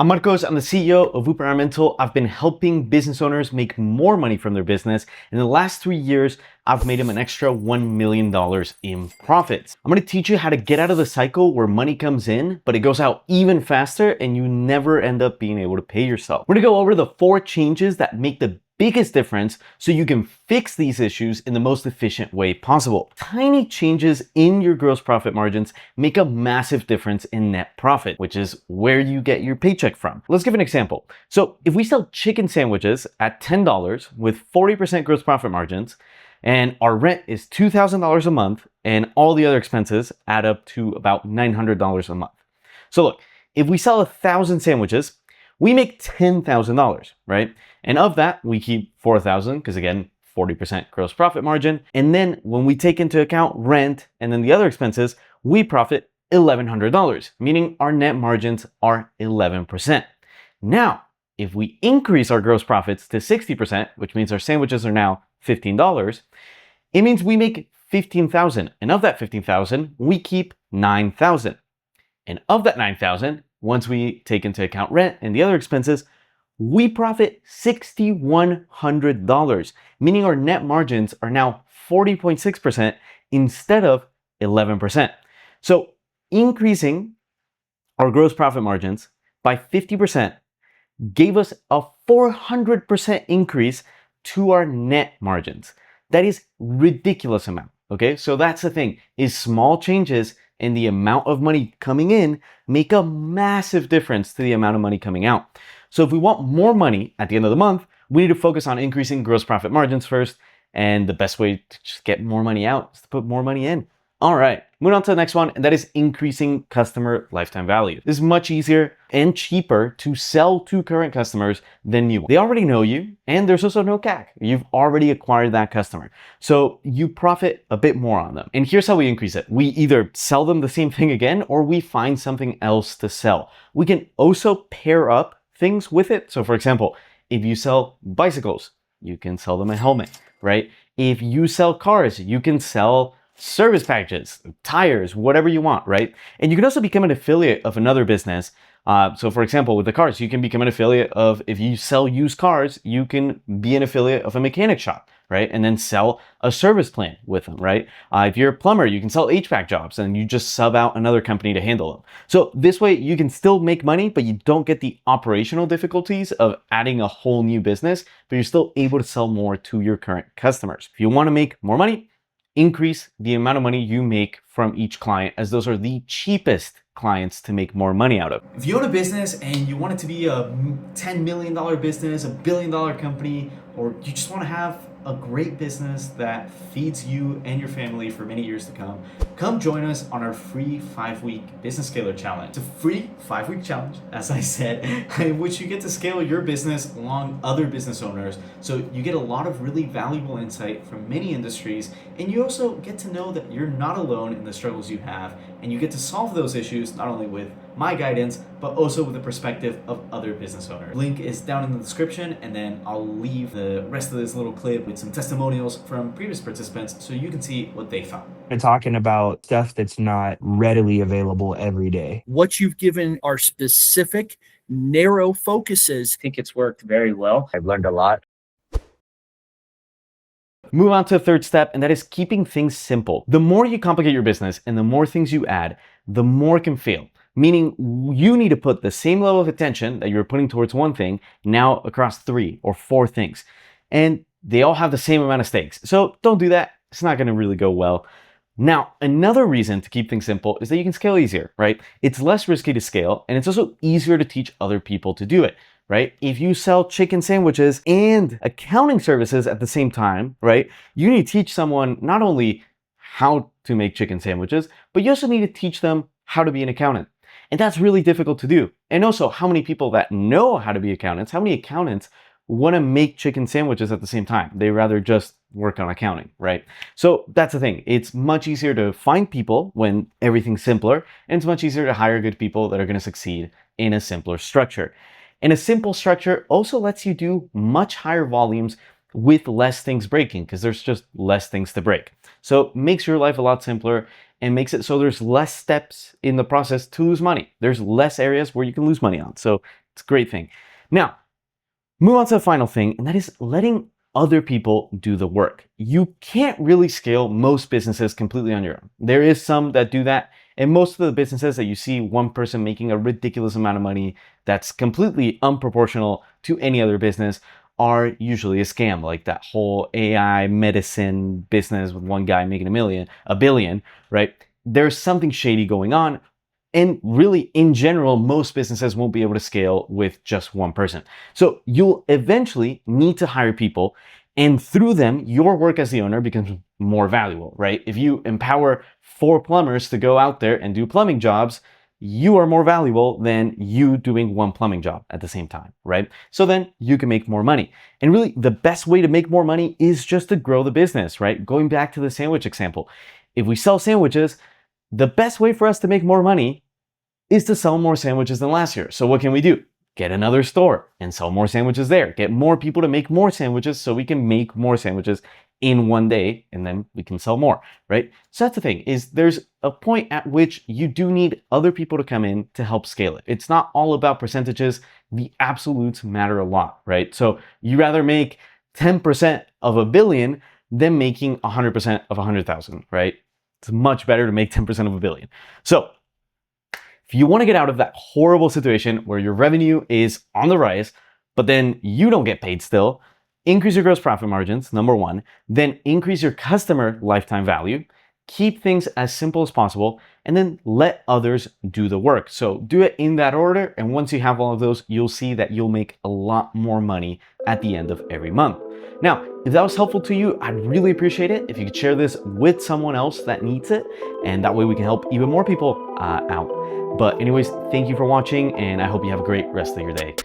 I'm Marcos, I'm the CEO of Woop Environmental. I've been helping business owners make more money from their business. In the last 3 years, I've made them an extra $1 million in profits. I'm gonna teach you how to get out of the cycle where money comes in, but it goes out even faster and you never end up being able to pay yourself. We're gonna go over the 4 changes that make the biggest difference so you can fix these issues in the most efficient way possible. Tiny changes in your gross profit margins make a massive difference in net profit, which is where you get your paycheck from. Let's give an example. So if we sell chicken sandwiches at $10 with 40% gross profit margins, and our rent is $2,000 a month, and all the other expenses add up to about $900 a month. So look, if we sell 1,000 sandwiches, we make $10,000, right? And of that, we keep $4,000 because again, 40% gross profit margin. And then when we take into account rent and then the other expenses, we profit $1,100, meaning our net margins are 11%. Now, if we increase our gross profits to 60%, which means our sandwiches are now $15, it means we make $15,000. And of that $15,000, we keep $9,000. And of that $9,000, once we take into account rent and the other expenses, we profit $6,100, meaning our net margins are now 40.6% instead of 11%. So increasing our gross profit margins by 50% gave us a 400% increase to our net margins. That is ridiculous amount, okay? So that's the thing, is small changes in the amount of money coming in make a massive difference to the amount of money coming out. So if we want more money at the end of the month, we need to focus on increasing gross profit margins first. And the best way to just get more money out is to put more money in. All right, moving on to the next one, and that is increasing customer lifetime value. This is much easier and cheaper to sell to current customers than new ones. They already know you, and there's also no CAC. You've already acquired that customer. So you profit a bit more on them. And here's how we increase it. We either sell them the same thing again, or we find something else to sell. We can also pair up things with it. So for example, if you sell bicycles, you can sell them a helmet, right? If you sell cars, you can sell service packages, tires, whatever you want, right? And you can also become an affiliate of another business. So for example, with the cars, you can become an affiliate of, if you sell used cars, you can be an affiliate of a mechanic shop, right? And then sell a service plan with them, right? If you're a plumber, you can sell HVAC jobs and you just sub out another company to handle them. So this way you can still make money, but you don't get the operational difficulties of adding a whole new business, but you're still able to sell more to your current customers. If you want to make more money, increase the amount of money you make from each client, as those are the cheapest clients to make more money out of. If you own a business and you want it to be a $10 million business, a $1 billion company, or you just want to have a great business that feeds you and your family for many years to come join us on our free 5-week business scaler challenge. It's a free 5-week challenge, as I said, in which you get to scale your business along other business owners. So you get a lot of really valuable insight from many industries, and you also get to know that you're not alone in the struggles you have, and you get to solve those issues not only with my guidance, but also with the perspective of other business owners. Link is down in the description, and then I'll leave the rest of this little clip with some testimonials from previous participants so you can see what they found. We're talking about stuff that's not readily available every day. What you've given are specific, narrow focuses. I think it's worked very well. I've learned a lot. Move on to the third step, and that is keeping things simple. The more you complicate your business and the more things you add, the more it can fail. Meaning you need to put the same level of attention that you're putting towards one thing now across 3 or 4 things. And they all have the same amount of stakes. So don't do that. It's not going to really go well. Now, another reason to keep things simple is that you can scale easier, right? It's less risky to scale, and it's also easier to teach other people to do it, right? If you sell chicken sandwiches and accounting services at the same time, right? You need to teach someone not only how to make chicken sandwiches, but you also need to teach them how to be an accountant. And that's really difficult to do. And also, how many people that know how to be accountants, how many accountants want to make chicken sandwiches at the same time? They rather just work on accounting, right? So that's the thing. It's much easier to find people when everything's simpler, and it's much easier to hire good people that are going to succeed in a simpler structure. And a simple structure also lets you do much higher volumes with less things breaking, because there's just less things to break. So it makes your life a lot simpler and makes it so there's less steps in the process to lose money. There's less areas where you can lose money on. So It's a great thing. Now, move on to the final thing, and that is letting other people do the work. You can't really scale most businesses completely on your own. There is some that do that, and most of the businesses that you see one person making a ridiculous amount of money that's completely unproportional to any other business are usually a scam, like that whole AI medicine business with one guy making a billion, right? There's something shady going on. And really, in general, most businesses won't be able to scale with just one person. So you'll eventually need to hire people, and through them, your work as the owner becomes more valuable, right? If you empower 4 plumbers to go out there and do plumbing jobs, you are more valuable than you doing one plumbing job at the same time, right? So then you can make more money. And really, the best way to make more money is just to grow the business, right? Going back to the sandwich example, if we sell sandwiches, the best way for us to make more money is to sell more sandwiches than last year. So what can we do? Get another store and sell more sandwiches there. Get more people to make more sandwiches so we can make more sandwiches in one day, and then we can sell more, right? So that's the thing, is there's a point at which you do need other people to come in to help scale it. It's not all about percentages. The absolutes matter a lot, right? So you rather make 10% of a billion than making 100% of 100,000, right? It's much better to make 10% of a billion. So if you want to get out of that horrible situation where your revenue is on the rise, but then you don't get paid still, increase your gross profit margins, number one, then increase your customer lifetime value, keep things as simple as possible, and then let others do the work. So do it in that order, and once you have all of those, you'll see that you'll make a lot more money at the end of every month. Now, if that was helpful to you, I'd really appreciate it if you could share this with someone else that needs it, and that way we can help even more people out. But anyways, thank you for watching, and I hope you have a great rest of your day.